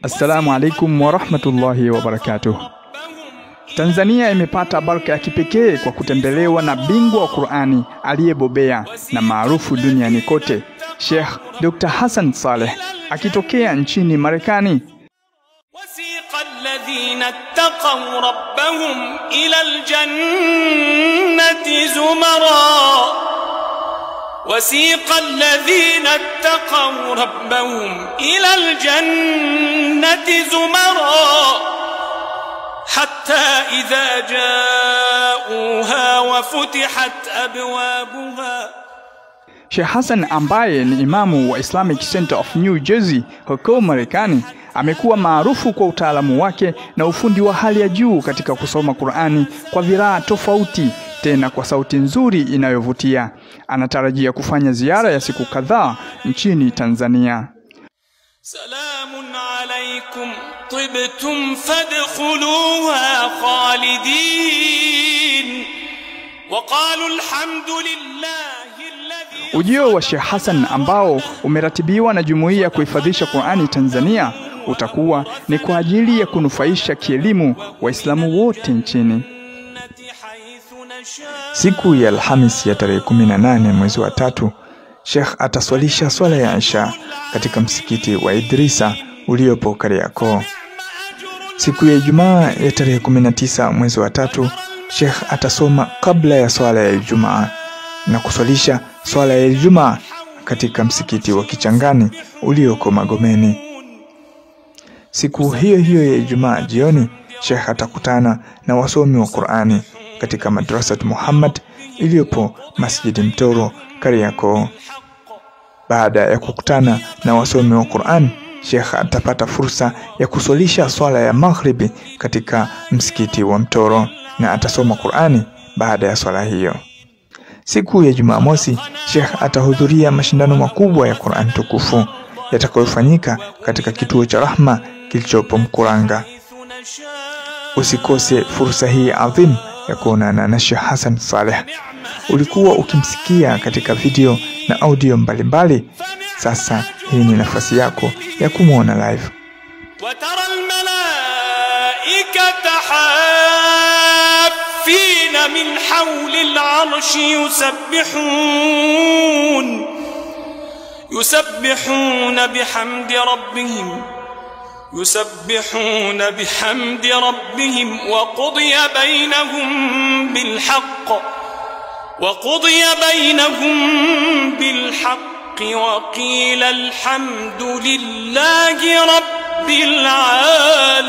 Assalamu alaikum wa rahmatullahi wa barakatuh. Tanzania imepata baraka ya kipekee kwa kutembelewa na bingwa wa Qur'ani aliyebobea na maarufu duniani kote, Sheikh Dr. Hassan Saleh akitokea nchini Marekani. وسيق الذين اتقوا ربهم إلى الجنة زمرا وسيق الذين اتقوا ربهم إلى الجنة زمرا حتى إذا جاءوها وفتحت أبوابها. Sheikh Hassan ambaye ni imamu wa Islamic Center of New Jersey huko Marekani amekuwa maarufu kwa utaalamu wake na ufundi wa hali ya juu katika kusoma Qur'ani kwa viraa tofauti, tena kwa sauti nzuri inayovutia. Anatarajia kufanya ziara ya siku kadhaa nchini Tanzania. Salamun alaykum tibtum fadkhuluha khalidin wa qalu alhamdulillah. Ujio wa Sheikh Hassan ambao umeratibiwa na Jumuiya ya Kuhifadhisha Qur'ani Tanzania utakuwa ni kwa ajili ya kunufaisha kielimu Waislamu wote nchini. Siku ya Alhamisi ya tarehe 18 mwezi wa 3, Sheikh ataswalisha swala ya Isha katika msikiti wa Idrisa uliopo Kariakoo. Siku ya Ijumaa ya tarehe 19 mwezi wa 3, Sheikh atasoma kabla ya swala ya Ijumaa na kuswalisha swala ya Ijumaa katika msikiti wa Kichangani ulioko Magomeni. Siku hiyo hiyo ya Ijumaa jioni, Sheikh atakutana na wasomi wa Qur'ani katika Madrasat Muhammad iliyopo Masjid Mtoro, Kariakoo. Baada ya kukutana na wasomi wa Qur'ani, Sheikh atapata fursa ya kuswalisha swala ya maghribi katika msikiti wa Mtoro na atasoma Qur'ani baada ya swala hiyo. Siku ya Jumamosi, Sheikh atahudhuria mashindano makubwa ya Qur'an tukufu yatakayofanyika katika kituo cha Rahma kilichopo Mkuranga. Usikose fursa hii adhim ya kuonana na Sheikh Hassan Saleh. Ulikuwa ukimsikia katika video na audio mbalimbali. Sasa hii ni nafasi yako ya kumuona live. وترى الملائكة حافين من حول العرش يسبحون بحمد ربهم وقضي بينهم بالحق وقيل الحمد لله رب العالمين.